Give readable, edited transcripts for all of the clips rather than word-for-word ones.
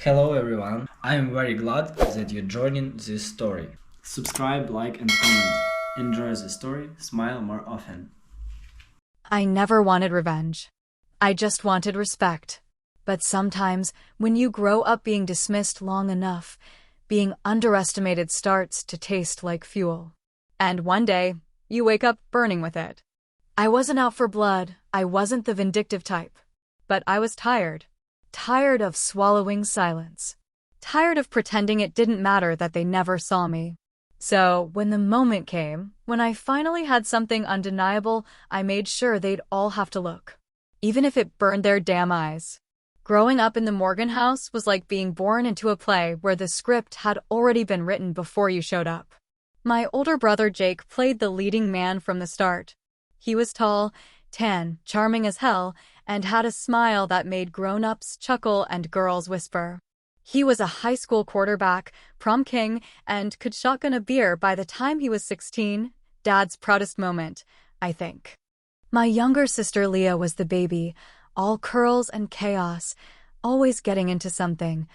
Hello everyone, I am very glad that you're joining this story. Subscribe, like, and comment. Enjoy the story, smile more often. I never wanted revenge. I just wanted respect. But sometimes, when you grow up being dismissed long enough, being underestimated starts to taste like fuel. And one day, you wake up burning with it. I wasn't out for blood, I wasn't the vindictive type. But I was tired. Tired of swallowing silence. Tired of pretending it didn't matter that they never saw me. So, when the moment came, when I finally had something undeniable, I made sure they'd all have to look. Even if it burned their damn eyes. Growing up in the Morgan house was like being born into a play where the script had already been written before you showed up. My older brother Jake played the leading man from the start. He was tall, tan, charming as hell, and had a smile that made grown-ups chuckle and girls whisper. He was a high school quarterback, prom king, and could shotgun a beer by the time he was 16, Dad's proudest moment, I think. My younger sister Leah was the baby, all curls and chaos, always getting into something,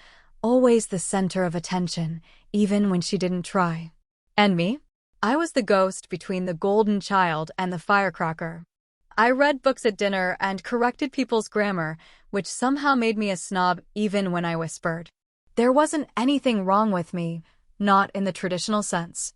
always the center of attention, even when she didn't try. And me? I was the ghost between the golden child and the firecracker. I read books at dinner and corrected people's grammar, which somehow made me a snob even when I whispered. There wasn't anything wrong with me, not in the traditional sense.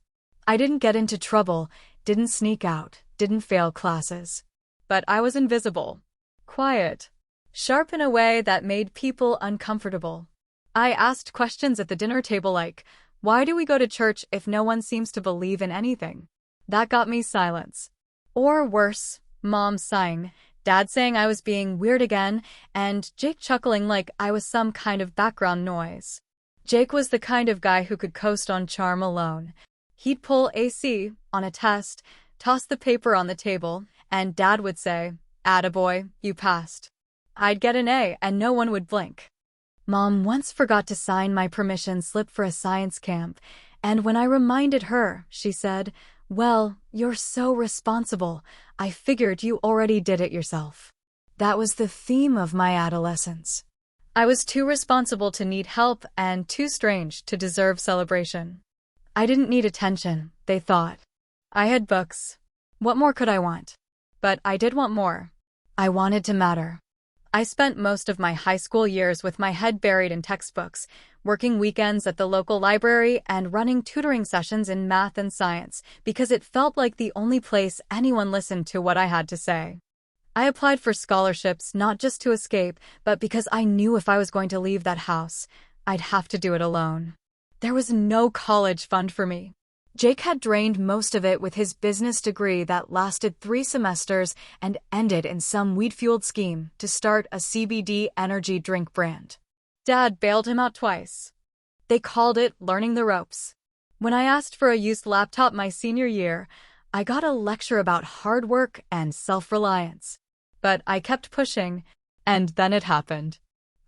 I didn't get into trouble, didn't sneak out, didn't fail classes. But I was invisible, quiet, sharp in a way that made people uncomfortable. I asked questions at the dinner table like, why do we go to church if no one seems to believe in anything? That got me silence. Or worse, Mom sighing, Dad saying I was being weird again, and Jake chuckling like I was some kind of background noise. Jake was the kind of guy who could coast on charm alone. He'd pull AC on a test, toss the paper on the table, and Dad would say, "Attaboy, you passed." I'd get an A and no one would blink. Mom once forgot to sign my permission slip for a science camp, and when I reminded her, she said, "Well, you're so responsible. I figured you already did it yourself." That was the theme of my adolescence. I was too responsible to need help and too strange to deserve celebration. I didn't need attention, they thought. I had books. What more could I want? But I did want more. I wanted to matter. I spent most of my high school years with my head buried in textbooks, working weekends at the local library and running tutoring sessions in math and science because it felt like the only place anyone listened to what I had to say. I applied for scholarships not just to escape, but because I knew if I was going to leave that house, I'd have to do it alone. There was no college fund for me. Jake had drained most of it with his business degree that lasted 3 semesters and ended in some weed-fueled scheme to start a CBD energy drink brand. Dad bailed him out twice. They called it learning the ropes. When I asked for a used laptop my senior year, I got a lecture about hard work and self-reliance. But I kept pushing, and then it happened.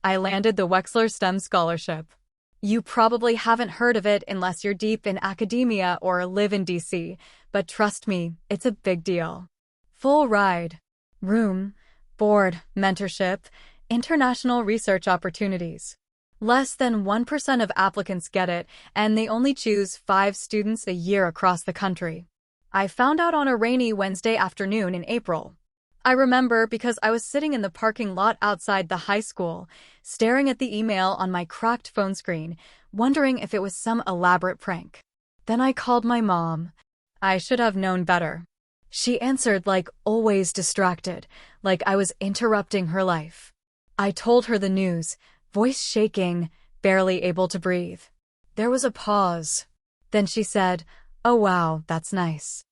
I landed the Wexler STEM scholarship. You probably haven't heard of it unless you're deep in academia or live in DC, but trust me, it's a big deal. Full ride, room, board, mentorship, international research opportunities. Less than 1% of applicants get it, and they only choose 5 students a year across the country. I found out on a rainy Wednesday afternoon in April. I remember because I was sitting in the parking lot outside the high school, staring at the email on my cracked phone screen, wondering if it was some elaborate prank. Then I called my mom. I should have known better. She answered like always distracted, like I was interrupting her life. I told her the news, voice shaking, barely able to breathe. There was a pause. Then she said, "Oh wow, that's nice.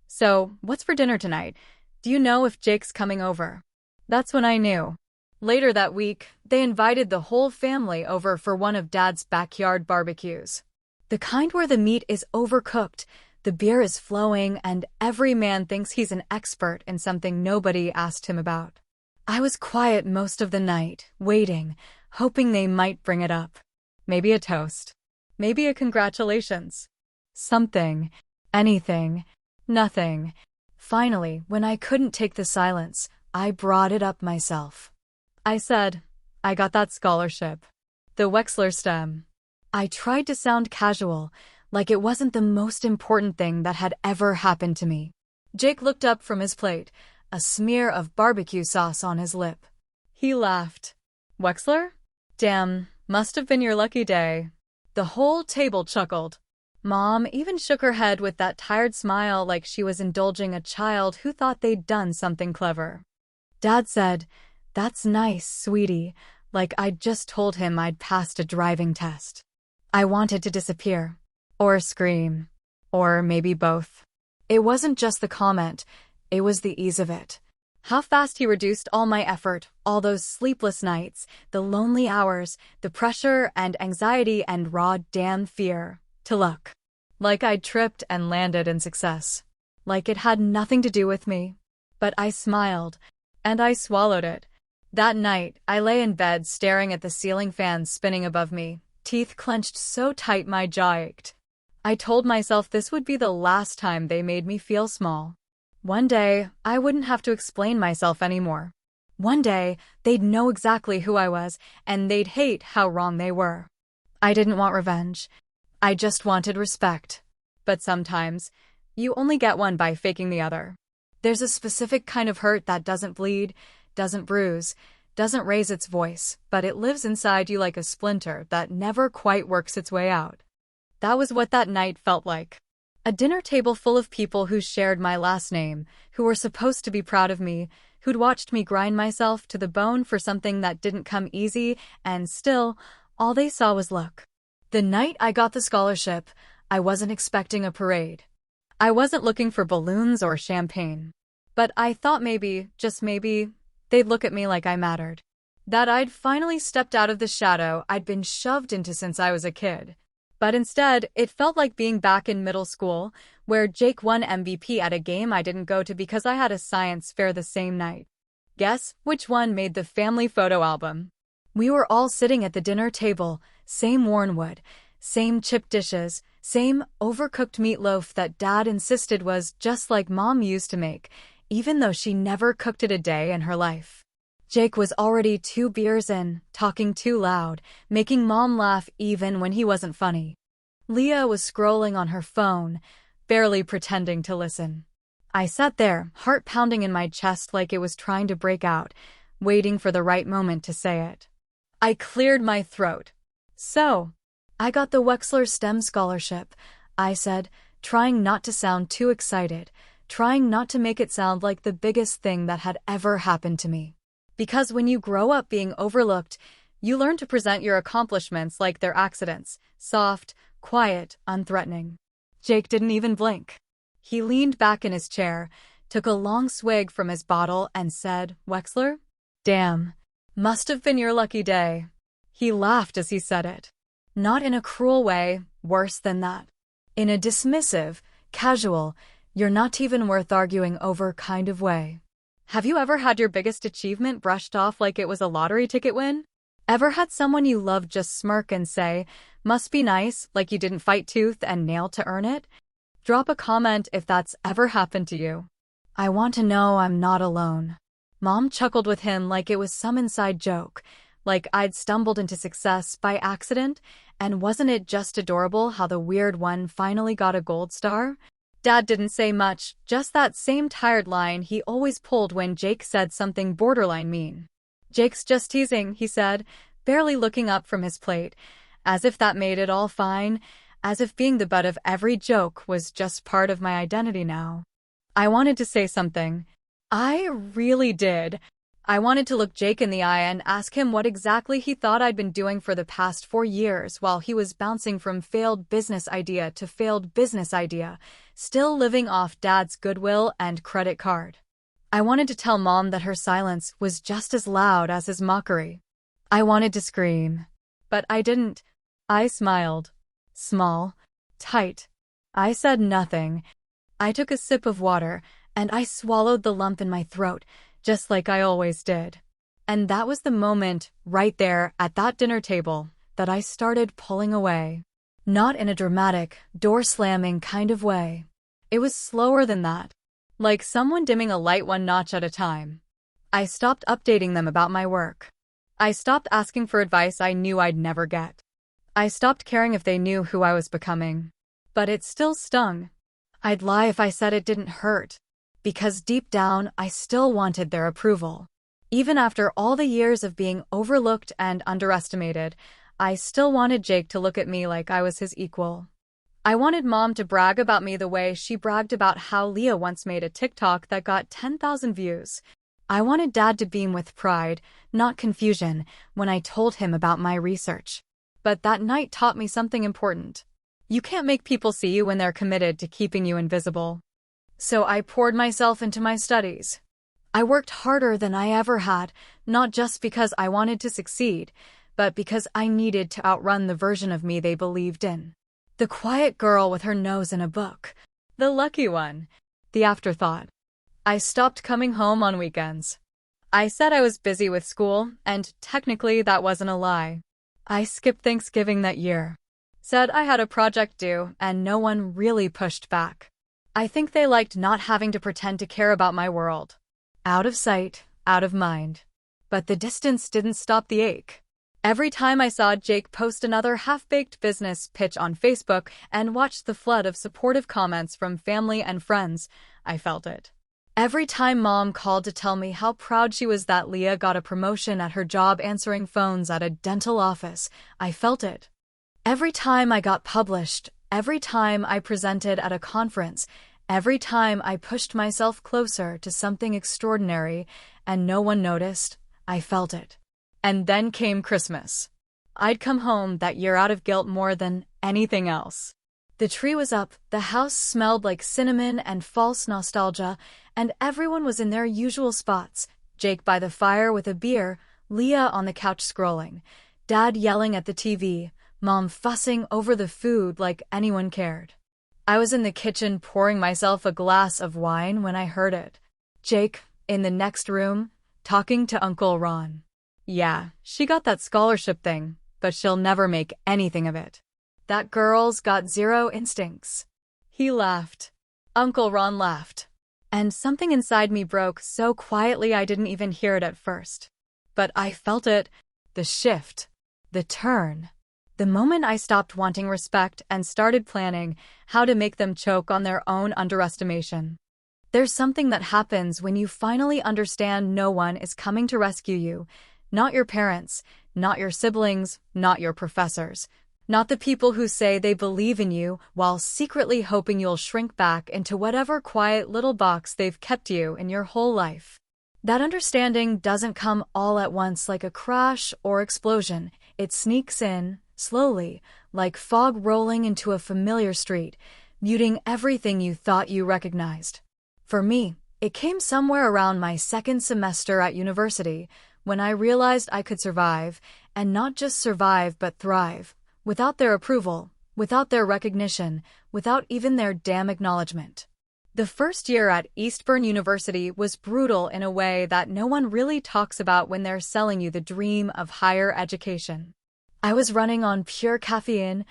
So, what's for dinner tonight? Do you know if Jake's coming over?" That's when I knew. Later that week, they invited the whole family over for one of Dad's backyard barbecues. The kind where the meat is overcooked, the beer is flowing, and every man thinks he's an expert in something nobody asked him about. I was quiet most of the night, waiting, hoping they might bring it up. Maybe a toast. Maybe a congratulations. Something. Anything. Nothing. Finally, when I couldn't take the silence, I brought it up myself. I said, "I got that scholarship." The Wechsler stem. I tried to sound casual, like it wasn't the most important thing that had ever happened to me. Jake looked up from his plate, a smear of barbecue sauce on his lip. He laughed. Wechsler? Damn, must have been your lucky day. The whole table chuckled. Mom even shook her head with that tired smile like she was indulging a child who thought they'd done something clever. Dad said, "That's nice, sweetie," like I'd just told him I'd passed a driving test. I wanted to disappear. Or scream. Or maybe both. It wasn't just the comment, it was the ease of it. How fast he reduced all my effort, all those sleepless nights, the lonely hours, the pressure and anxiety and raw damn fear, to luck. Like I'd tripped and landed in success. Like it had nothing to do with me. But I smiled, and I swallowed it. That night, I lay in bed staring at the ceiling fan spinning above me, teeth clenched so tight my jaw ached. I told myself this would be the last time they made me feel small. One day, I wouldn't have to explain myself anymore. One day, they'd know exactly who I was, and they'd hate how wrong they were. I didn't want revenge. I just wanted respect. But sometimes, you only get one by faking the other. There's a specific kind of hurt that doesn't bleed, doesn't bruise, doesn't raise its voice, but it lives inside you like a splinter that never quite works its way out. That was what that night felt like. A dinner table full of people who shared my last name, who were supposed to be proud of me, who'd watched me grind myself to the bone for something that didn't come easy, and still, all they saw was luck. The night I got the scholarship, I wasn't expecting a parade. I wasn't looking for balloons or champagne. But I thought maybe, just maybe, they'd look at me like I mattered. That I'd finally stepped out of the shadow I'd been shoved into since I was a kid. But instead, it felt like being back in middle school, where Jake won MVP at a game I didn't go to because I had a science fair the same night. Guess which one made the family photo album? We were all sitting at the dinner table, same worn wood, same chipped dishes, same overcooked meatloaf that Dad insisted was just like Mom used to make, even though she never cooked it a day in her life. Jake was already 2 beers in, talking too loud, making Mom laugh even when he wasn't funny. Leah was scrolling on her phone, barely pretending to listen. I sat there, heart pounding in my chest like it was trying to break out, waiting for the right moment to say it. I cleared my throat. "So, I got the Wechsler STEM scholarship," I said, trying not to sound too excited, trying not to make it sound like the biggest thing that had ever happened to me. Because when you grow up being overlooked, you learn to present your accomplishments like they're accidents, soft, quiet, unthreatening. Jake didn't even blink. He leaned back in his chair, took a long swig from his bottle, and said, "Wechsler? Damn. Must have been your lucky day." He laughed as he said it. Not in a cruel way, worse than that. In a dismissive, casual, you're not even worth arguing over kind of way. Have you ever had your biggest achievement brushed off like it was a lottery ticket win? Ever had someone you loved just smirk and say, "Must be nice," like you didn't fight tooth and nail to earn it? Drop a comment if that's ever happened to you. I want to know I'm not alone. Mom chuckled with him like it was some inside joke, like I'd stumbled into success by accident, and wasn't it just adorable how the weird one finally got a gold star? Dad didn't say much, just that same tired line he always pulled when Jake said something borderline mean. "Jake's just teasing," he said, barely looking up from his plate, as if that made it all fine, as if being the butt of every joke was just part of my identity now. I wanted to say something. I really did. I wanted to look Jake in the eye and ask him what exactly he thought I'd been doing for the past 4 years while he was bouncing from failed business idea to failed business idea, still living off Dad's goodwill and credit card. I wanted to tell Mom that her silence was just as loud as his mockery. I wanted to scream. But I didn't. I smiled. Small. Tight. I said nothing. I took a sip of water, and I swallowed the lump in my throat, just like I always did. And that was the moment, right there at that dinner table, that I started pulling away. Not in a dramatic, door-slamming kind of way. It was slower than that. Like someone dimming a light one notch at a time. I stopped updating them about my work. I stopped asking for advice I knew I'd never get. I stopped caring if they knew who I was becoming. But it still stung. I'd lie if I said it didn't hurt, because deep down I still wanted their approval. Even after all the years of being overlooked and underestimated, I still wanted Jake to look at me like I was his equal. I wanted Mom to brag about me the way she bragged about how Leah once made a TikTok that got 10,000 views. I wanted Dad to beam with pride, not confusion, when I told him about my research. But that night taught me something important. You can't make people see you when they're committed to keeping you invisible. So I poured myself into my studies. I worked harder than I ever had, not just because I wanted to succeed, but because I needed to outrun the version of me they believed in. The quiet girl with her nose in a book. The lucky one. The afterthought. I stopped coming home on weekends. I said I was busy with school, and technically that wasn't a lie. I skipped Thanksgiving that year. Said I had a project due, and no one really pushed back. I think they liked not having to pretend to care about my world. Out of sight, out of mind. But the distance didn't stop the ache. Every time I saw Jake post another half-baked business pitch on Facebook and watched the flood of supportive comments from family and friends, I felt it. Every time Mom called to tell me how proud she was that Leah got a promotion at her job answering phones at a dental office, I felt it. Every time I got published, every time I presented at a conference, every time I pushed myself closer to something extraordinary and no one noticed, I felt it. And then came Christmas. I'd come home that year out of guilt more than anything else. The tree was up, the house smelled like cinnamon and false nostalgia, and everyone was in their usual spots. Jake by the fire with a beer, Leah on the couch scrolling, Dad yelling at the TV, Mom fussing over the food like anyone cared. I was in the kitchen pouring myself a glass of wine when I heard it. Jake, in the next room, talking to Uncle Ron. Yeah, she got that scholarship thing, but she'll never make anything of it. That girl's got zero instincts. He laughed. Uncle Ron laughed. And something inside me broke so quietly I didn't even hear it at first. But I felt it. The shift. The turn. The moment I stopped wanting respect and started planning how to make them choke on their own underestimation. There's something that happens when you finally understand no one is coming to rescue you. Not your parents, not your siblings, not your professors, not the people who say they believe in you while secretly hoping you'll shrink back into whatever quiet little box they've kept you in your whole life. That understanding doesn't come all at once like a crash or explosion. It sneaks in, slowly, like fog rolling into a familiar street, muting everything you thought you recognized. For me, it came somewhere around my second semester at university, when I realized I could survive, and not just survive but thrive, without their approval, without their recognition, without even their damn acknowledgement. The first year at Eastburn University was brutal in a way that no one really talks about when they're selling you the dream of higher education. I was running on pure caffeine,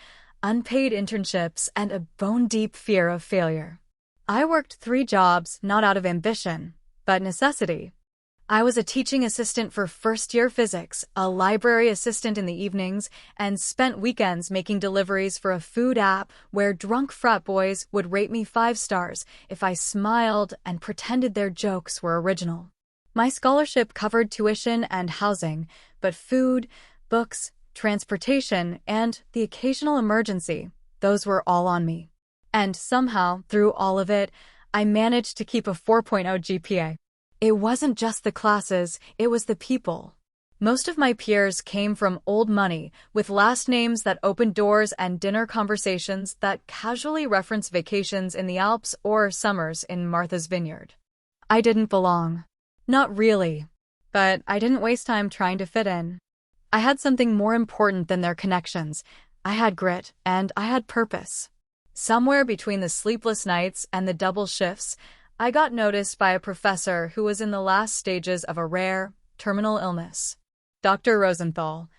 unpaid internships, and a bone-deep fear of failure. I worked 3 jobs not out of ambition, but necessity. I was a teaching assistant for first-year physics, a library assistant in the evenings, and spent weekends making deliveries for a food app where drunk frat boys would rate me 5 stars if I smiled and pretended their jokes were original. My scholarship covered tuition and housing, but food, books, transportation, and the occasional emergency, those were all on me. And somehow, through all of it, I managed to keep a 4.0 GPA. It wasn't just the classes, it was the people. Most of my peers came from old money, with last names that opened doors and dinner conversations that casually reference vacations in the Alps or summers in Martha's Vineyard. I didn't belong. Not really. But I didn't waste time trying to fit in. I had something more important than their connections. I had grit, and I had purpose. Somewhere between the sleepless nights and the double shifts, I got noticed by a professor who was in the last stages of a rare, terminal illness. Dr. Rosenthal,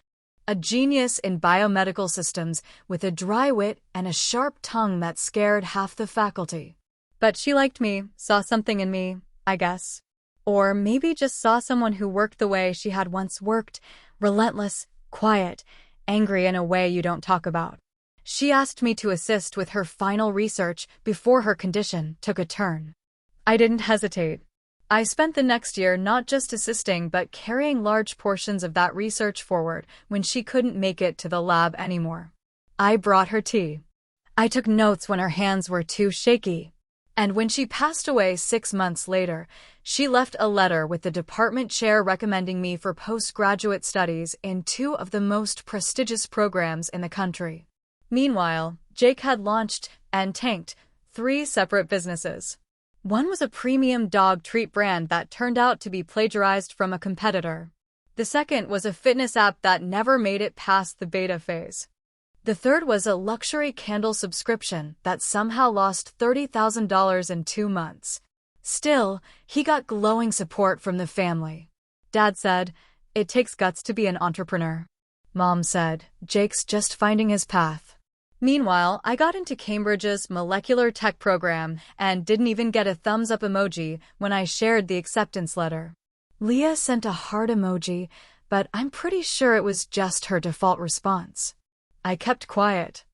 a genius in biomedical systems with a dry wit and a sharp tongue that scared half the faculty. But she liked me, saw something in me, I guess. Or maybe just saw someone who worked the way she had once worked, relentless, quiet, angry in a way you don't talk about. She asked me to assist with her final research before her condition took a turn. I didn't hesitate. I spent the next year not just assisting but carrying large portions of that research forward when she couldn't make it to the lab anymore. I brought her tea. I took notes when her hands were too shaky. And when she passed away 6 months later, she left a letter with the department chair recommending me for postgraduate studies in 2 of the most prestigious programs in the country. Meanwhile, Jake had launched and tanked 3 separate businesses. One was a premium dog treat brand that turned out to be plagiarized from a competitor. The second was a fitness app that never made it past the beta phase. The third was a luxury candle subscription that somehow lost $30,000 in 2 months. Still, he got glowing support from the family. Dad said, "It takes guts to be an entrepreneur." Mom said, "Jake's just finding his path." Meanwhile, I got into Cambridge's molecular tech program and didn't even get a thumbs up emoji when I shared the acceptance letter. Leah sent a heart emoji, but I'm pretty sure it was just her default response. I kept quiet.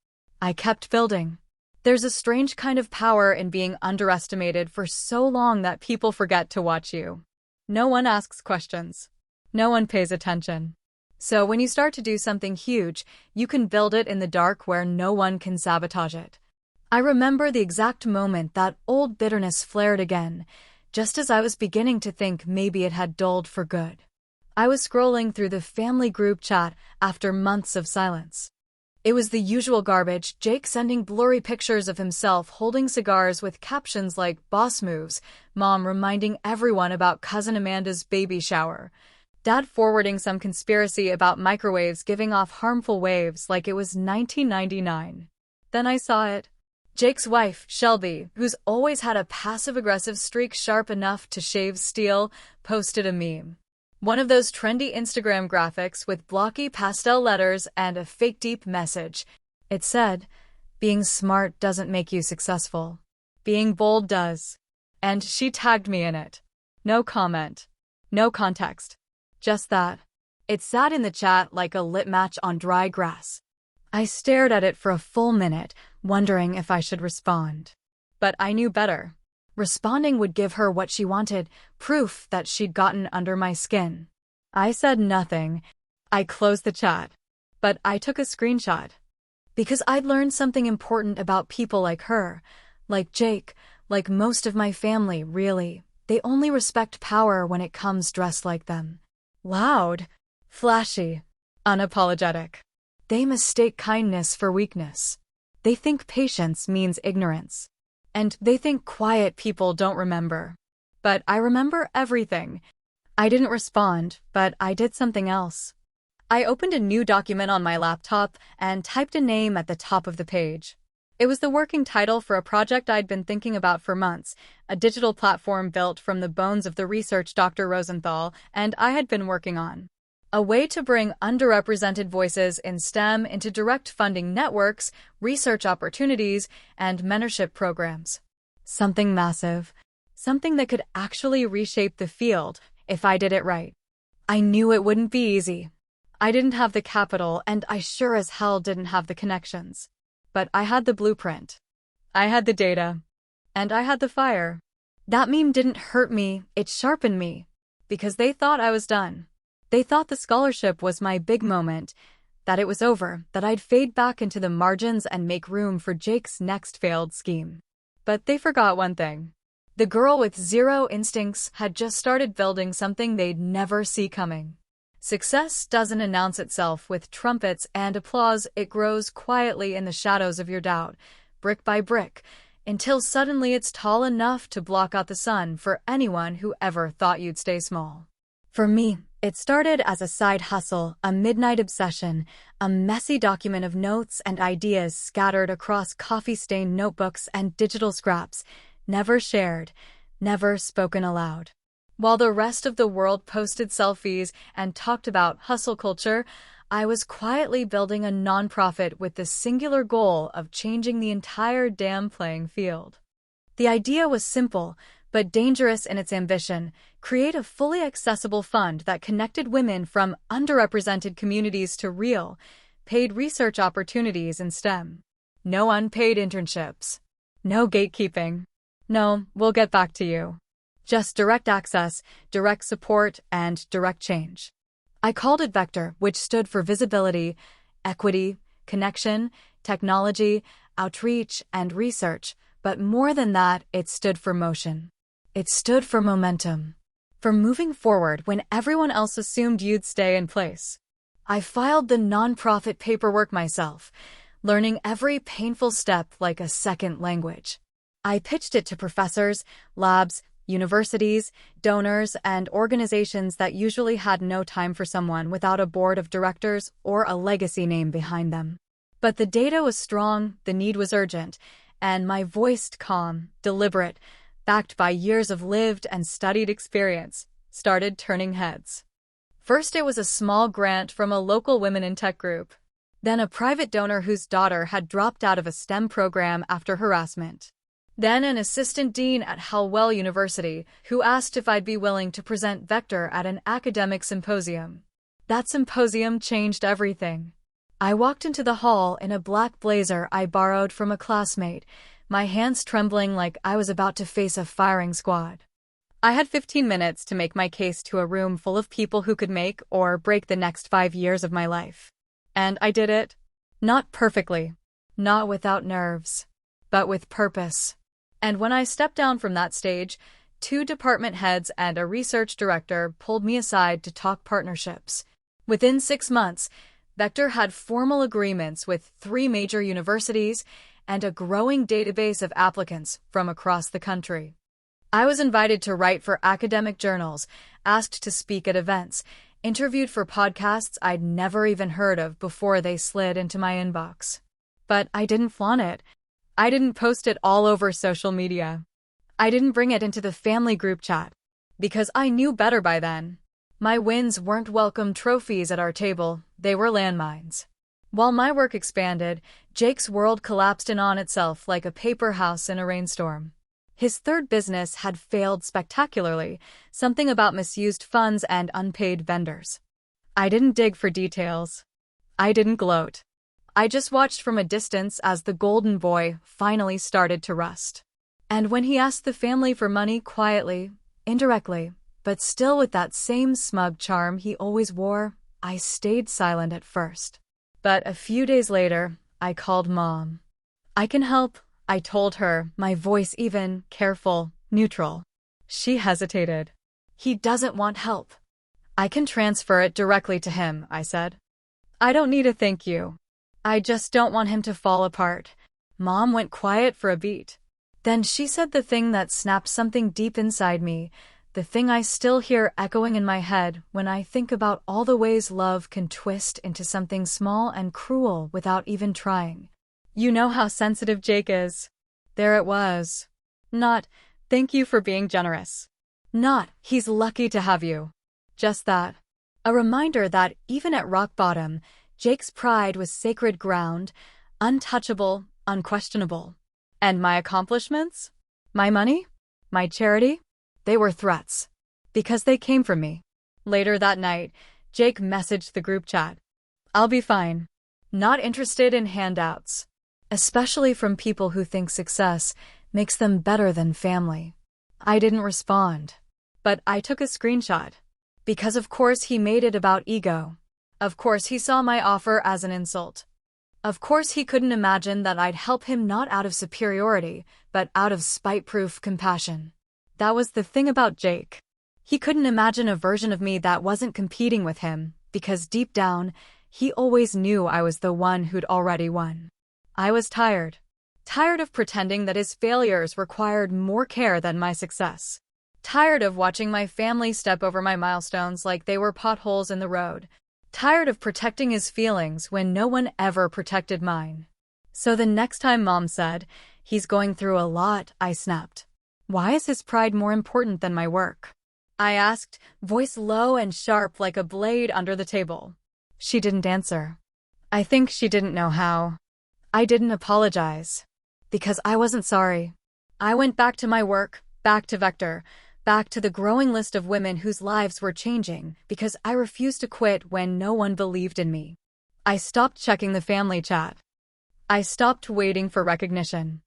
I kept building. There's a strange kind of power in being underestimated for so long that people forget to watch you. No one asks questions. No one pays attention. So when you start to do something huge, you can build it in the dark where no one can sabotage it. I remember the exact moment that old bitterness flared again, just as I was beginning to think maybe it had dulled for good. I was scrolling through the family group chat after months of silence. It was the usual garbage, Jake sending blurry pictures of himself holding cigars with captions like "boss moves," Mom reminding everyone about Cousin Amanda's baby shower, Dad forwarding some conspiracy about microwaves giving off harmful waves like it was 1999. Then I saw it. Jake's wife, Shelby, who's always had a passive-aggressive streak sharp enough to shave steel, posted a meme. One of those trendy Instagram graphics with blocky pastel letters and a fake deep message. It said, "Being smart doesn't make you successful. Being bold does." And she tagged me in it. No comment. No context. Just that. It sat in the chat like a lit match on dry grass. I stared at it for a full minute, wondering if I should respond. But I knew better. Responding would give her what she wanted, proof that she'd gotten under my skin. I said nothing. I closed the chat. But I took a screenshot. Because I'd learned something important about people like her, like Jake, like most of my family, really. They only respect power when it comes dressed like them. Loud, flashy, unapologetic. They mistake kindness for weakness. They think patience means ignorance. And they think quiet people don't remember. But I remember everything. I didn't respond, but I did something else. I opened a new document on my laptop and typed a name at the top of the page. It was the working title for a project I'd been thinking about for months, a digital platform built from the bones of the research Dr. Rosenthal and I had been working on. A way to bring underrepresented voices in STEM into direct funding networks, research opportunities, and mentorship programs. Something massive. Something that could actually reshape the field, if I did it right. I knew it wouldn't be easy. I didn't have the capital, and I sure as hell didn't have the connections. But I had the blueprint. I had the data. And I had the fire. That meme didn't hurt me, it sharpened me. Because they thought I was done. They thought the scholarship was my big moment, that it was over, that I'd fade back into the margins and make room for Jake's next failed scheme. But they forgot one thing. The girl with zero instincts had just started building something they'd never see coming. Success doesn't announce itself with trumpets and applause, it grows quietly in the shadows of your doubt, brick by brick, until suddenly it's tall enough to block out the sun for anyone who ever thought you'd stay small. For me, it started as a side hustle, a midnight obsession, a messy document of notes and ideas scattered across coffee-stained notebooks and digital scraps, never shared, never spoken aloud. While the rest of the world posted selfies and talked about hustle culture, I was quietly building a nonprofit with the singular goal of changing the entire damn playing field. The idea was simple: but dangerous in its ambition, create a fully accessible fund that connected women from underrepresented communities to real, paid research opportunities in STEM. No unpaid internships. No gatekeeping. No, we'll get back to you. Just direct access, direct support, and direct change. I called it Vector, which stood for visibility, equity, connection, technology, outreach, and research, but more than that, it stood for motion. It stood for momentum. For moving forward when everyone else assumed you'd stay in place. I filed the nonprofit paperwork myself, learning every painful step like a second language. I pitched it to professors, labs, universities, donors, and organizations that usually had no time for someone without a board of directors or a legacy name behind them. But the data was strong, the need was urgent, and my voice calm, deliberate, backed by years of lived and studied experience, started turning heads. First, it was a small grant from a local women in tech group. Then a private donor whose daughter had dropped out of a STEM program after harassment. Then an assistant dean at Hallwell University who asked if I'd be willing to present Vector at an academic symposium. That symposium changed everything. I walked into the hall in a black blazer I borrowed from a classmate, my hands trembling like I was about to face a firing squad. I had 15 minutes to make my case to a room full of people who could make or break the next 5 years of my life. And I did it. Not perfectly, not without nerves, but with purpose. And when I stepped down from that stage, 2 department heads and a research director pulled me aside to talk partnerships. Within 6 months, Vector had formal agreements with 3 major universities and a growing database of applicants from across the country. I was invited to write for academic journals, asked to speak at events, interviewed for podcasts I'd never even heard of before they slid into my inbox. But I didn't flaunt it. I didn't post it all over social media. I didn't bring it into the family group chat. Because I knew better by then. My wins weren't welcome trophies at our table, they were landmines. While my work expanded, Jake's world collapsed in on itself like a paper house in a rainstorm. His third business had failed spectacularly, something about misused funds and unpaid vendors. I didn't dig for details. I didn't gloat. I just watched from a distance as the golden boy finally started to rust. And when he asked the family for money quietly, indirectly, but still with that same smug charm he always wore, I stayed silent at first. But a few days later, I called Mom. I can help, I told her, my voice even, careful, neutral. She hesitated. He doesn't want help. I can transfer it directly to him, I said. I don't need a thank you. I just don't want him to fall apart. Mom went quiet for a beat. Then she said the thing that snapped something deep inside me, the thing I still hear echoing in my head when I think about all the ways love can twist into something small and cruel without even trying. You know how sensitive Jake is. There it was. Not, thank you for being generous. Not, he's lucky to have you. Just that. A reminder that even at rock bottom, Jake's pride was sacred ground, untouchable, unquestionable. And my accomplishments? My money? My charity? They were threats. Because they came from me. Later that night, Jake messaged the group chat. I'll be fine. Not interested in handouts. Especially from people who think success makes them better than family. I didn't respond. But I took a screenshot. Because of course he made it about ego. Of course he saw my offer as an insult. Of course he couldn't imagine that I'd help him not out of superiority, but out of spite-proof compassion. That was the thing about Jake. He couldn't imagine a version of me that wasn't competing with him, because deep down, he always knew I was the one who'd already won. I was tired. Tired of pretending that his failures required more care than my success. Tired of watching my family step over my milestones like they were potholes in the road. Tired of protecting his feelings when no one ever protected mine. So the next time Mom said, he's going through a lot, I snapped. Why is his pride more important than my work? I asked, voice low and sharp like a blade under the table. She didn't answer. I think she didn't know how. I didn't apologize. Because I wasn't sorry. I went back to my work, Back to Vector. Back to the growing list of women whose lives were changing because I refused to quit when no one believed in me. I stopped checking the family chat. I stopped waiting for recognition.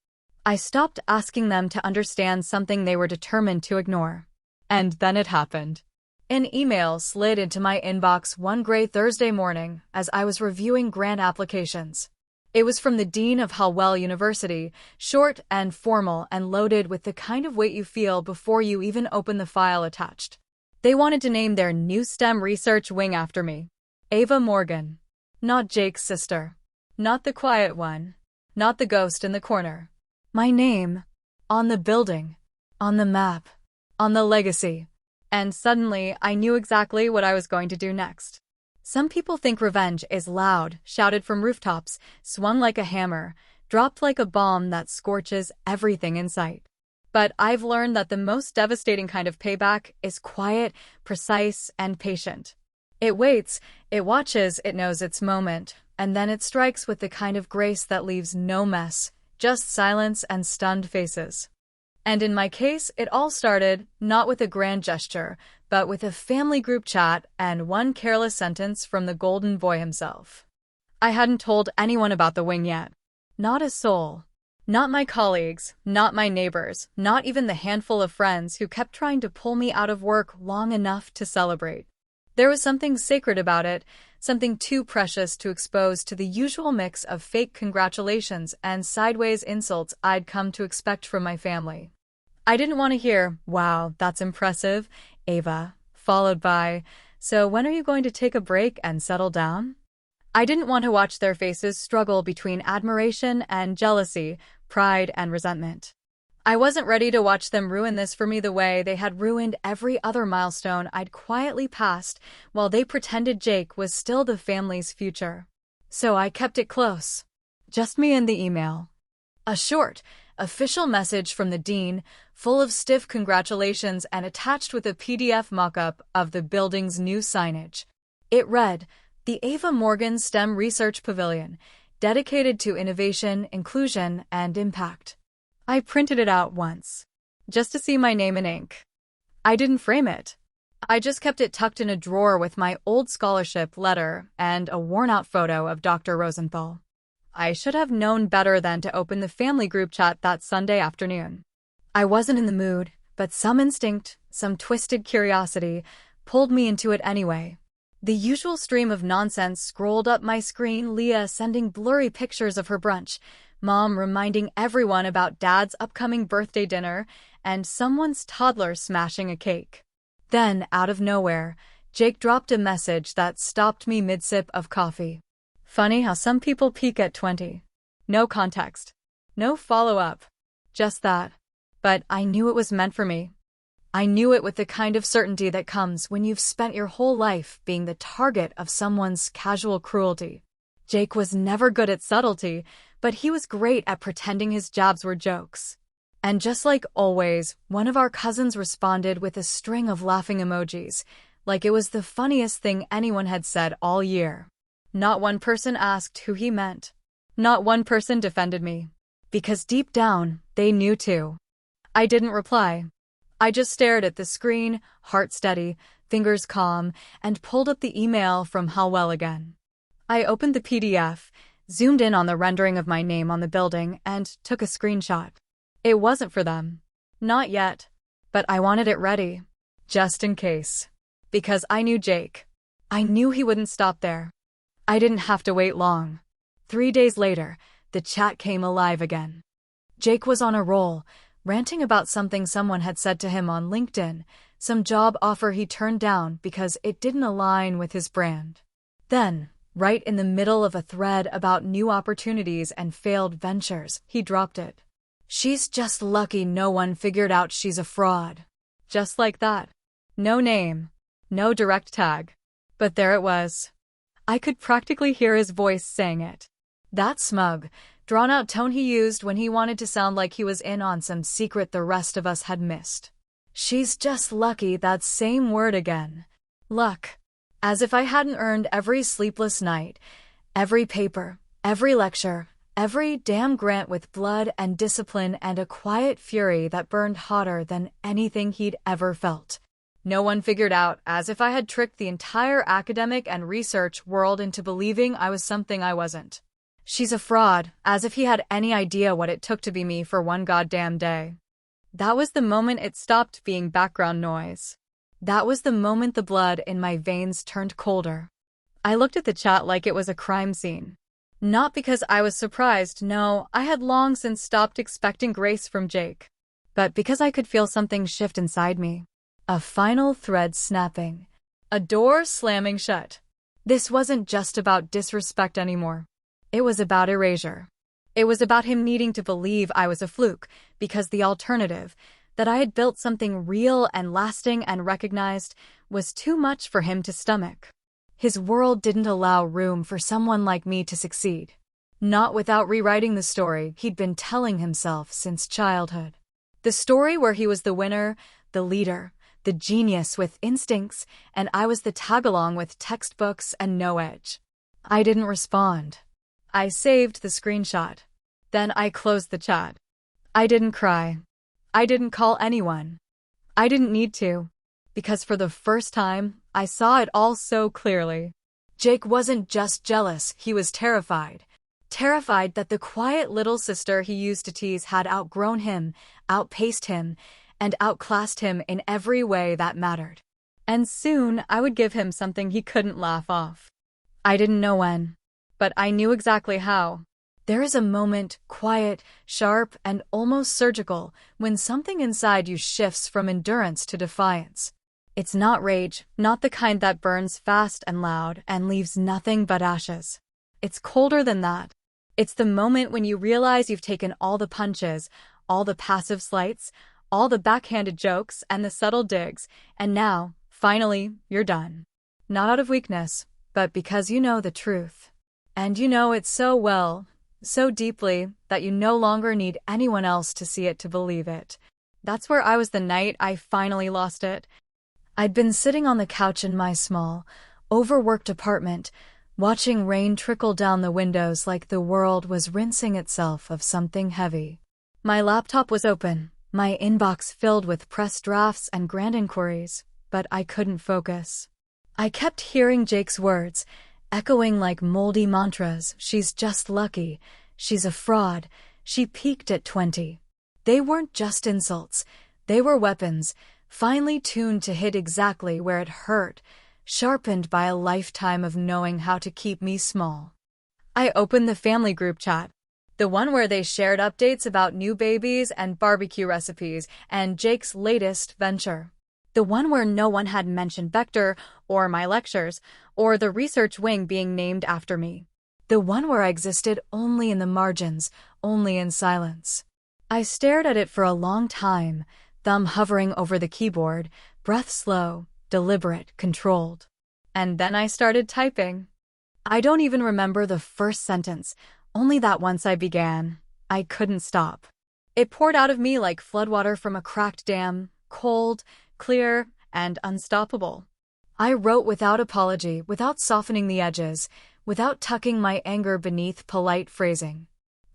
I stopped asking them to understand something they were determined to ignore. And then it happened. An email slid into my inbox one gray Thursday morning as I was reviewing grant applications. It was from the dean of Hallwell University, short and formal and loaded with the kind of weight you feel before you even open the file attached. They wanted to name their new STEM research wing after me. Ava Morgan. Not Jake's sister. Not the quiet one. Not the ghost in the corner. My name. On the building. On the map. On the legacy. And suddenly, I knew exactly what I was going to do next. Some people think revenge is loud, shouted from rooftops, swung like a hammer, dropped like a bomb that scorches everything in sight. But I've learned that the most devastating kind of payback is quiet, precise, and patient. It waits, it watches, it knows its moment, and then it strikes with the kind of grace that leaves no mess, just silence and stunned faces. And in my case, it all started not with a grand gesture, but with a family group chat and one careless sentence from the golden boy himself. I hadn't told anyone about the wing yet. Not a soul. Not my colleagues, not my neighbors, not even the handful of friends who kept trying to pull me out of work long enough to celebrate. There was something sacred about it, something too precious to expose to the usual mix of fake congratulations and sideways insults I'd come to expect from my family. I didn't want to hear, "Wow, that's impressive, Ava," followed by, "So when are you going to take a break and settle down?" I didn't want to watch their faces struggle between admiration and jealousy, pride and resentment. I wasn't ready to watch them ruin this for me the way they had ruined every other milestone I'd quietly passed while they pretended Jake was still the family's future. So I kept it close. Just me and the email. A short, official message from the dean, full of stiff congratulations and attached with a PDF mock-up of the building's new signage. It read, "The Ava Morgan STEM Research Pavilion, dedicated to innovation, inclusion, and impact." I printed it out once, just to see my name in ink. I didn't frame it. I just kept it tucked in a drawer with my old scholarship letter and a worn-out photo of Dr. Rosenthal. I should have known better than to open the family group chat that Sunday afternoon. I wasn't in the mood, but some instinct, some twisted curiosity, pulled me into it anyway. The usual stream of nonsense scrolled up my screen, Leah sending blurry pictures of her brunch, Mom reminding everyone about Dad's upcoming birthday dinner, and someone's toddler smashing a cake. Then, out of nowhere, Jake dropped a message that stopped me mid-sip of coffee. Funny how some people peak at 20. No context. No follow-up. Just that. But I knew it was meant for me. I knew it with the kind of certainty that comes when you've spent your whole life being the target of someone's casual cruelty. Jake was never good at subtlety, but he was great at pretending his jabs were jokes. And just like always, one of our cousins responded with a string of laughing emojis, like it was the funniest thing anyone had said all year. Not one person asked who he meant. Not one person defended me. Because deep down, they knew too. I didn't reply. I just stared at the screen, heart steady, fingers calm, and pulled up the email from Hallwell again. I opened the PDF, zoomed in on the rendering of my name on the building, and took a screenshot. It wasn't for them. Not yet. But I wanted it ready. Just in case. Because I knew Jake. I knew he wouldn't stop there. I didn't have to wait long. 3 days later, the chat came alive again. Jake was on a roll, ranting about something someone had said to him on LinkedIn, some job offer he turned down because it didn't align with his brand. Then, right in the middle of a thread about new opportunities and failed ventures, he dropped it. "She's just lucky no one figured out she's a fraud." Just like that. No name. No direct tag. But there it was. I could practically hear his voice saying it. That smug, drawn-out tone he used when he wanted to sound like he was in on some secret the rest of us had missed. She's just lucky, that same word again. Luck. As if I hadn't earned every sleepless night, every paper, every lecture, Every damn grant with blood and discipline and a quiet fury that burned hotter than anything he'd ever felt. No one figured out, as if I had tricked the entire academic and research world into believing I was something I wasn't. She's a fraud, as if he had any idea what it took to be me for one goddamn day. That was the moment it stopped being background noise. That was the moment the blood in my veins turned colder. I looked at the chat like it was a crime scene. Not because I was surprised, no, I had long since stopped expecting grace from Jake. But because I could feel something shift inside me. A final thread snapping. A door slamming shut. This wasn't just about disrespect anymore. It was about erasure. It was about him needing to believe I was a fluke, because the alternative, that I had built something real and lasting and recognized, was too much for him to stomach. His world didn't allow room for someone like me to succeed. Not without rewriting the story he'd been telling himself since childhood. The story where he was the winner, the leader, the genius with instincts, and I was the tag-along with textbooks and no edge. I didn't respond. I saved the screenshot. Then I closed the chat. I didn't cry. I didn't call anyone. I didn't need to. Because for the first time, I saw it all so clearly. Jake wasn't just jealous, he was terrified. Terrified that the quiet little sister he used to tease had outgrown him, outpaced him, and outclassed him in every way that mattered. And soon I would give him something he couldn't laugh off. I didn't know when, but I knew exactly how. There is a moment, quiet, sharp, and almost surgical, when something inside you shifts from endurance to defiance. It's not rage, not the kind that burns fast and loud and leaves nothing but ashes. It's colder than that. It's the moment when you realize you've taken all the punches, all the passive slights, all the backhanded jokes and the subtle digs, and now, finally, you're done. Not out of weakness, but because you know the truth. And you know it so well, so deeply, that you no longer need anyone else to see it to believe it. That's where I was the night I finally lost it. I'd been sitting on the couch in my small, overworked apartment, watching rain trickle down the windows like the world was rinsing itself of something heavy. My laptop was open, my inbox filled with press drafts and grand inquiries, but I couldn't focus. I kept hearing Jake's words, echoing like moldy mantras. She's just lucky. She's a fraud. She peaked at 20. They weren't just insults. They were weapons, finely tuned to hit exactly where it hurt, sharpened by a lifetime of knowing how to keep me small. I opened the family group chat, the one where they shared updates about new babies and barbecue recipes and Jake's latest venture. The one where no one had mentioned Vector or my lectures or the research wing being named after me. The one where I existed only in the margins, only in silence. I stared at it for a long time, thumb hovering over the keyboard, breath slow, deliberate, controlled. And then I started typing. I don't even remember the first sentence, only that once I began, I couldn't stop. It poured out of me like floodwater from a cracked dam, cold, clear, and unstoppable. I wrote without apology, without softening the edges, without tucking my anger beneath polite phrasing.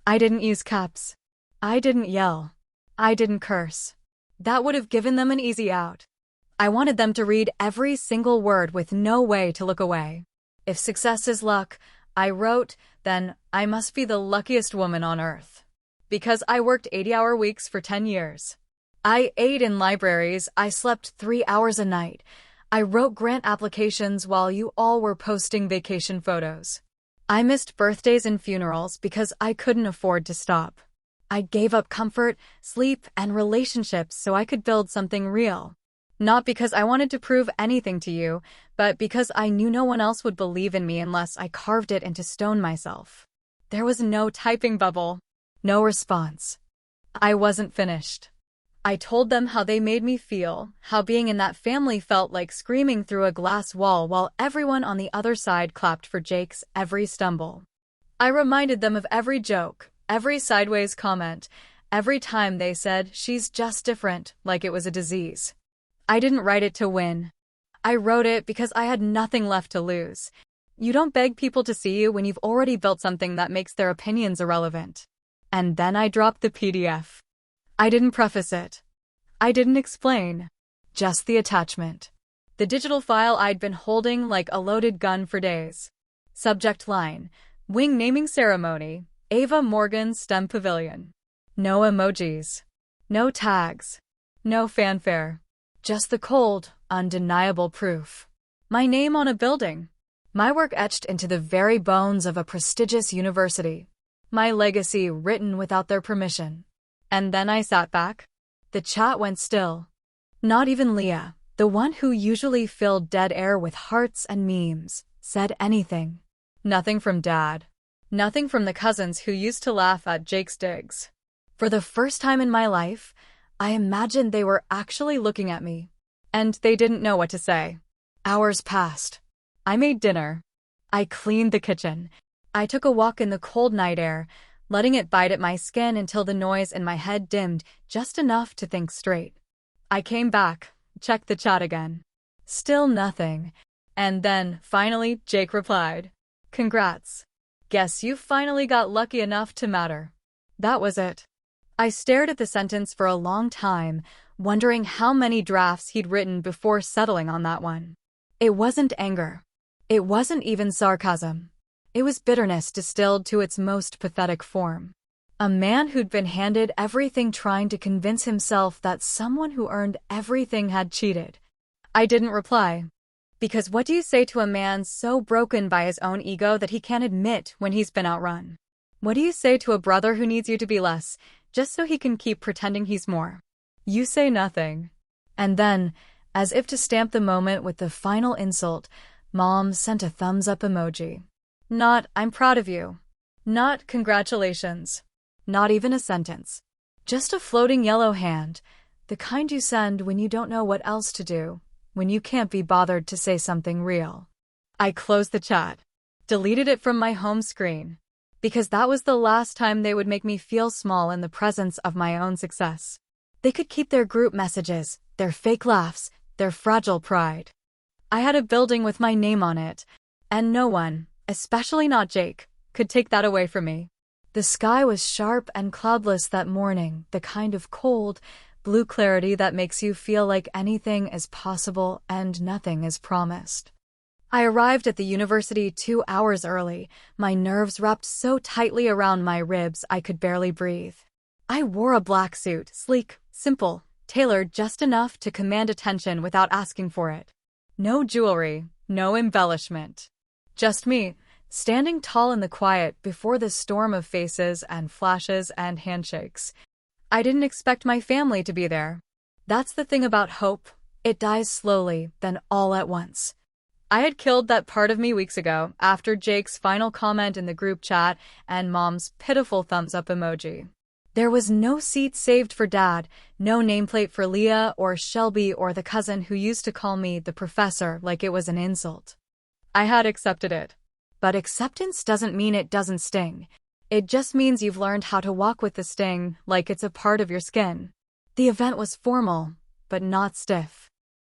I didn't use caps. I didn't yell. I didn't curse. That would have given them an easy out. I wanted them to read every single word with no way to look away. If success is luck, I wrote, then I must be the luckiest woman on earth. Because I worked 80-hour weeks for 10 years. I ate in libraries, I slept 3 hours a night. I wrote grant applications while you all were posting vacation photos. I missed birthdays and funerals because I couldn't afford to stop. I gave up comfort, sleep, and relationships so I could build something real. Not because I wanted to prove anything to you, but because I knew no one else would believe in me unless I carved it into stone myself. There was no typing bubble, no response. I wasn't finished. I told them how they made me feel, how being in that family felt like screaming through a glass wall while everyone on the other side clapped for Jake's every stumble. I reminded them of every joke, every sideways comment, every time they said, "She's just different," like it was a disease. I didn't write it to win. I wrote it because I had nothing left to lose. You don't beg people to see you when you've already built something that makes their opinions irrelevant. And then I dropped the PDF. I didn't preface it. I didn't explain. Just the attachment. The digital file I'd been holding like a loaded gun for days. Subject line: Wing naming ceremony, Ava Morgan STEM Pavilion. No emojis. No tags. No fanfare. Just the cold, undeniable proof. My name on a building. My work etched into the very bones of a prestigious university. My legacy written without their permission. And then I sat back. The chat went still. Not even Leah, the one who usually filled dead air with hearts and memes, said anything. Nothing from Dad. Nothing from the cousins who used to laugh at Jake's digs. For the first time in my life, I imagined they were actually looking at me. And they didn't know what to say. Hours passed. I made dinner. I cleaned the kitchen. I took a walk in the cold night air, letting it bite at my skin until the noise in my head dimmed just enough to think straight. I came back, checked the chat again. Still nothing. And then, finally, Jake replied. Congrats. Guess you finally got lucky enough to matter. That was it. I stared at the sentence for a long time, wondering how many drafts he'd written before settling on that one. It wasn't anger. It wasn't even sarcasm. It was bitterness distilled to its most pathetic form. A man who'd been handed everything trying to convince himself that someone who earned everything had cheated. I didn't reply. Because what do you say to a man so broken by his own ego that he can't admit when he's been outrun? What do you say to a brother who needs you to be less, just so he can keep pretending he's more? You say nothing. And then, as if to stamp the moment with the final insult, Mom sent a thumbs-up emoji. Not, I'm proud of you. Not, congratulations. Not even a sentence. Just a floating yellow hand, the kind you send when you don't know what else to do, when you can't be bothered to say something real. I closed the chat. Deleted it from my home screen. Because that was the last time they would make me feel small in the presence of my own success. They could keep their group messages, their fake laughs, their fragile pride. I had a building with my name on it, and no one, especially not Jake, could take that away from me. The sky was sharp and cloudless that morning, the kind of cold, blue clarity that makes you feel like anything is possible and nothing is promised. I arrived at the university 2 hours early, my nerves wrapped so tightly around my ribs I could barely breathe. I wore a black suit, sleek, simple, tailored just enough to command attention without asking for it. No jewelry, no embellishment. Just me, standing tall in the quiet before the storm of faces and flashes and handshakes. I didn't expect my family to be there. That's the thing about hope. It dies slowly, then all at once. I had killed that part of me weeks ago, after Jake's final comment in the group chat and Mom's pitiful thumbs-up emoji. There was no seat saved for Dad, no nameplate for Leah or Shelby or the cousin who used to call me the professor like it was an insult. I had accepted it. But acceptance doesn't mean it doesn't sting. It just means you've learned how to walk with the sting like it's a part of your skin. The event was formal, but not stiff.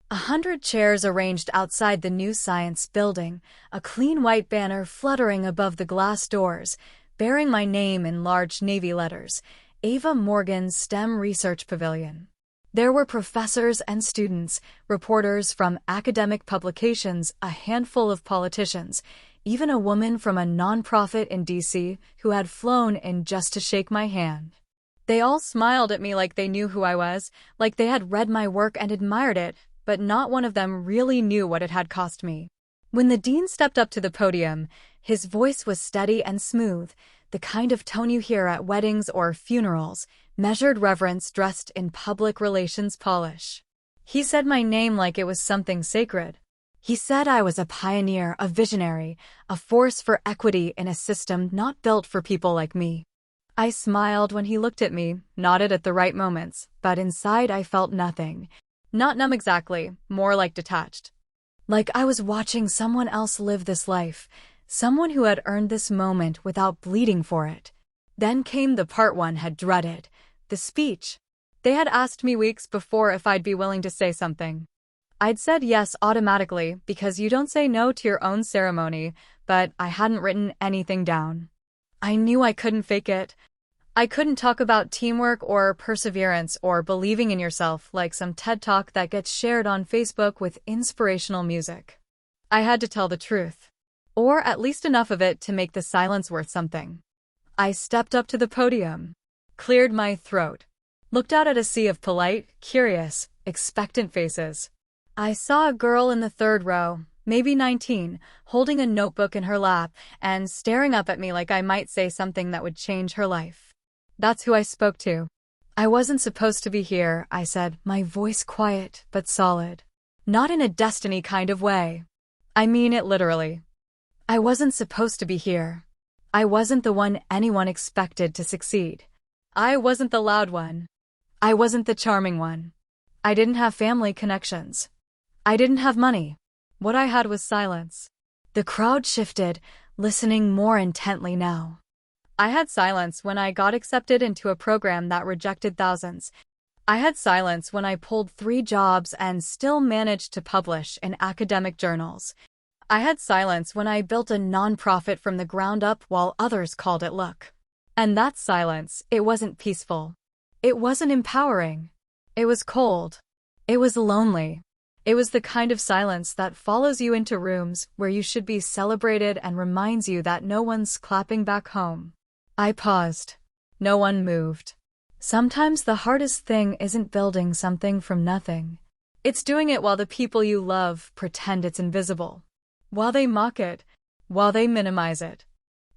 100 chairs arranged outside the new science building, a clean white banner fluttering above the glass doors, bearing my name in large navy letters, Ava Morgan STEM Research Pavilion. There were professors and students, reporters from academic publications, a handful of politicians, even a woman from a nonprofit in DC who had flown in just to shake my hand. They all smiled at me like they knew who I was, like they had read my work and admired it, but not one of them really knew what it had cost me. When the dean stepped up to the podium, his voice was steady and smooth, the kind of tone you hear at weddings or funerals, measured reverence dressed in public relations polish. He said my name like it was something sacred. He said I was a pioneer, a visionary, a force for equity in a system not built for people like me. I smiled when he looked at me, nodded at the right moments, but inside I felt nothing. Not numb exactly, more like detached. Like I was watching someone else live this life, someone who had earned this moment without bleeding for it. Then came the part one had dreaded, the speech. They had asked me weeks before if I'd be willing to say something. I'd said yes automatically because you don't say no to your own ceremony, but I hadn't written anything down. I knew I couldn't fake it. I couldn't talk about teamwork or perseverance or believing in yourself like some TED Talk that gets shared on Facebook with inspirational music. I had to tell the truth, or at least enough of it to make the silence worth something. I stepped up to the podium, cleared my throat, looked out at a sea of polite, curious, expectant faces. I saw a girl in the third row, maybe 19, holding a notebook in her lap and staring up at me like I might say something that would change her life. That's who I spoke to. I wasn't supposed to be here, I said, my voice quiet but solid. Not in a destiny kind of way. I mean it literally. I wasn't supposed to be here. I wasn't the one anyone expected to succeed. I wasn't the loud one. I wasn't the charming one. I didn't have family connections. I didn't have money. What I had was silence. The crowd shifted, listening more intently now. I had silence when I got accepted into a program that rejected thousands. I had silence when I pulled 3 jobs and still managed to publish in academic journals. I had silence when I built a nonprofit from the ground up while others called it luck. And that silence, it wasn't peaceful. It wasn't empowering. It was cold. It was lonely. It was the kind of silence that follows you into rooms where you should be celebrated and reminds you that no one's clapping back home. I paused. No one moved. Sometimes the hardest thing isn't building something from nothing. It's doing it while the people you love pretend it's invisible. While they mock it. While they minimize it.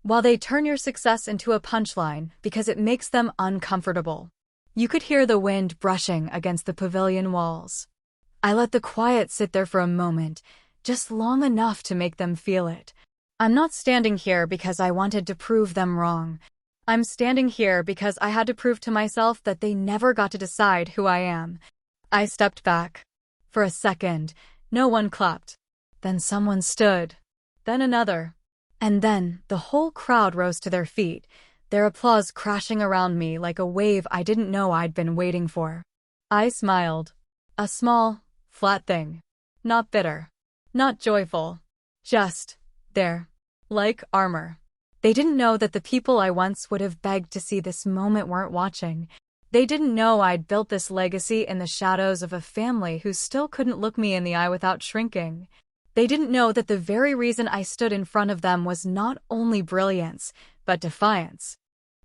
While they turn your success into a punchline because it makes them uncomfortable. You could hear the wind brushing against the pavilion walls. I let the quiet sit there for a moment, just long enough to make them feel it. I'm not standing here because I wanted to prove them wrong. I'm standing here because I had to prove to myself that they never got to decide who I am. I stepped back. For a second, no one clapped. Then someone stood. Then another. And then the whole crowd rose to their feet, their applause crashing around me like a wave I didn't know I'd been waiting for. I smiled. A small, flat thing. Not bitter. Not joyful. Just there. Like armor. They didn't know that the people I once would have begged to see this moment weren't watching. They didn't know I'd built this legacy in the shadows of a family who still couldn't look me in the eye without shrinking. They didn't know that the very reason I stood in front of them was not only brilliance, but defiance.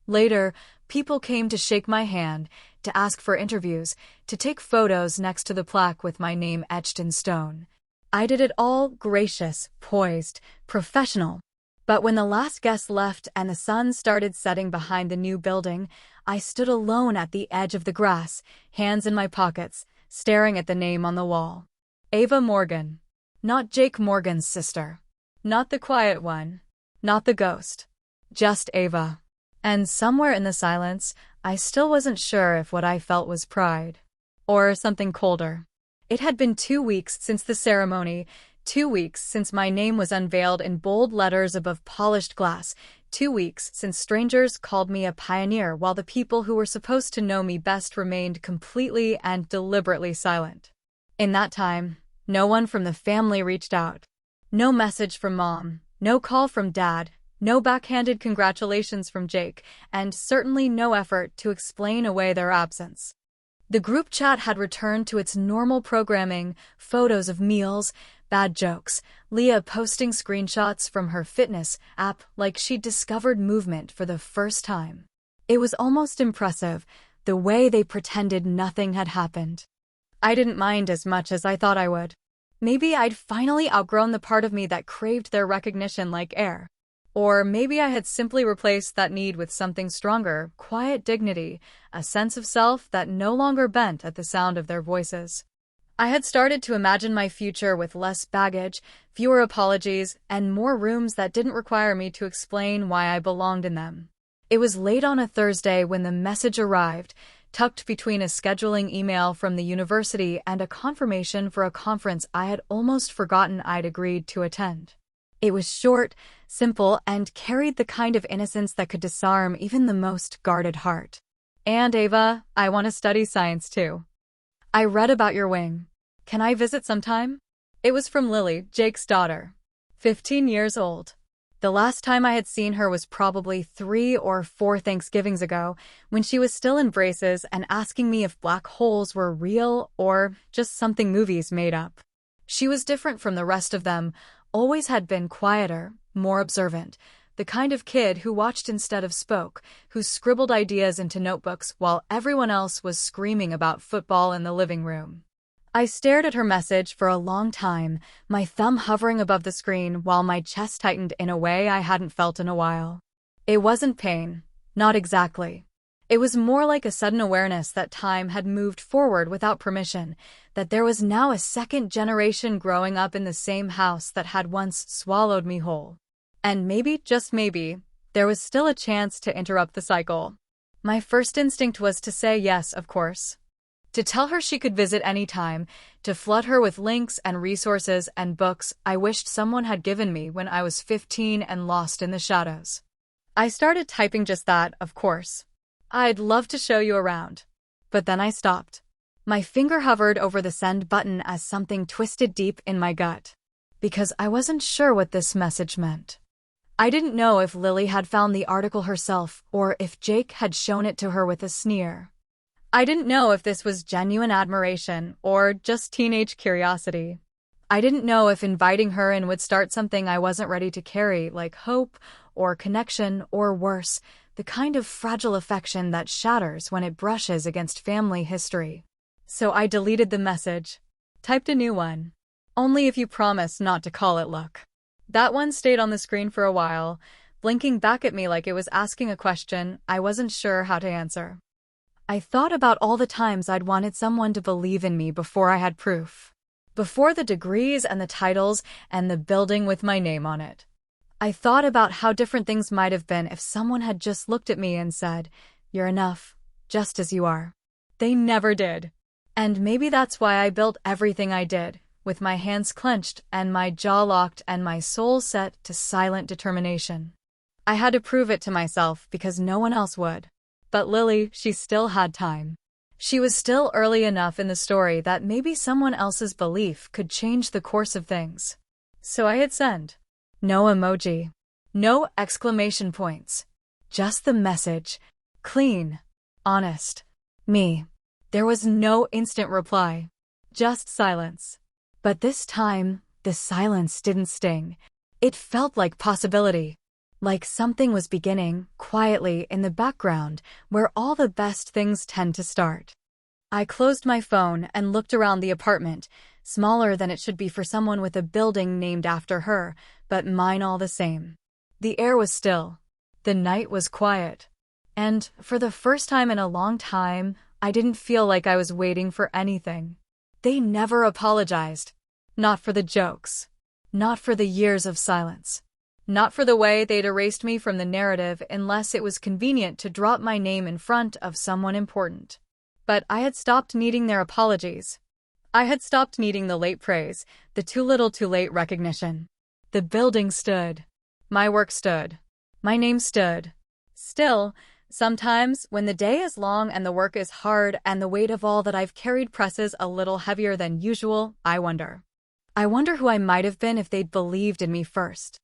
Later, people came to shake my hand, to ask for interviews, to take photos next to the plaque with my name etched in stone. I did it all gracious, poised, professional. But when the last guest left and the sun started setting behind the new building, I stood alone at the edge of the grass, hands in my pockets, staring at the name on the wall. Ava Morgan. Not Jake Morgan's sister. Not the quiet one. Not the ghost. Just Ava. And somewhere in the silence, I still wasn't sure if what I felt was pride. Or something colder. It had been 2 weeks since the ceremony, 2 weeks since my name was unveiled in bold letters above polished glass, 2 weeks since strangers called me a pioneer while the people who were supposed to know me best remained completely and deliberately silent. In that time, no one from the family reached out. No message from Mom, no call from Dad, no backhanded congratulations from Jake, and certainly no effort to explain away their absence. The group chat had returned to its normal programming, photos of meals, bad jokes, Leah posting screenshots from her fitness app like she'd discovered movement for the first time. It was almost impressive, the way they pretended nothing had happened. I didn't mind as much as I thought I would. Maybe I'd finally outgrown the part of me that craved their recognition like air. Or maybe I had simply replaced that need with something stronger, quiet dignity, a sense of self that no longer bent at the sound of their voices. I had started to imagine my future with less baggage, fewer apologies, and more rooms that didn't require me to explain why I belonged in them. It was late on a Thursday when the message arrived, tucked between a scheduling email from the university and a confirmation for a conference I had almost forgotten I'd agreed to attend. It was short, simple, and carried the kind of innocence that could disarm even the most guarded heart. And Ava, I want to study science too. I read about your wing. Can I visit sometime? It was from Lily, Jake's daughter. 15 years old. The last time I had seen her was probably 3 or 4 Thanksgivings ago, when she was still in braces and asking me if black holes were real or just something movies made up. She was different from the rest of them, always had been quieter, more observant, the kind of kid who watched instead of spoke, who scribbled ideas into notebooks while everyone else was screaming about football in the living room. I stared at her message for a long time, my thumb hovering above the screen while my chest tightened in a way I hadn't felt in a while. It wasn't pain, not exactly. It was more like a sudden awareness that time had moved forward without permission, that there was now a second generation growing up in the same house that had once swallowed me whole. And maybe, just maybe, there was still a chance to interrupt the cycle. My first instinct was to say yes, of course. To tell her she could visit any time, to flood her with links and resources and books I wished someone had given me when I was 15 and lost in the shadows. I started typing just that, of course. I'd love to show you around. But then I stopped. My finger hovered over the send button as something twisted deep in my gut. Because I wasn't sure what this message meant. I didn't know if Lily had found the article herself or if Jake had shown it to her with a sneer. I didn't know if this was genuine admiration or just teenage curiosity. I didn't know if inviting her in would start something I wasn't ready to carry, like hope or connection or worse, the kind of fragile affection that shatters when it brushes against family history. So I deleted the message, typed a new one. Only if you promise not to call it luck. That one stayed on the screen for a while, blinking back at me like it was asking a question I wasn't sure how to answer. I thought about all the times I'd wanted someone to believe in me before I had proof. Before the degrees and the titles and the building with my name on it. I thought about how different things might have been if someone had just looked at me and said, "You're enough, just as you are." They never did. And maybe that's why I built everything I did, with my hands clenched and my jaw locked and my soul set to silent determination. I had to prove it to myself because no one else would. But Lily, she still had time. She was still early enough in the story that maybe someone else's belief could change the course of things. So I hit send. No emoji. No exclamation points. Just the message. Clean. Honest. Me. There was no instant reply. Just silence. But this time, the silence didn't sting. It felt like possibility. Like something was beginning, quietly, in the background, where all the best things tend to start. I closed my phone and looked around the apartment, smaller than it should be for someone with a building named after her, but mine all the same. The air was still. The night was quiet. And, for the first time in a long time, I didn't feel like I was waiting for anything. They never apologized. Not for the jokes. Not for the years of silence. Not for the way they'd erased me from the narrative unless it was convenient to drop my name in front of someone important. But I had stopped needing their apologies. I had stopped needing the late praise, the too little too late recognition. The building stood. My work stood. My name stood. Still, sometimes, when the day is long and the work is hard and the weight of all that I've carried presses a little heavier than usual, I wonder. I wonder who I might have been if they'd believed in me first.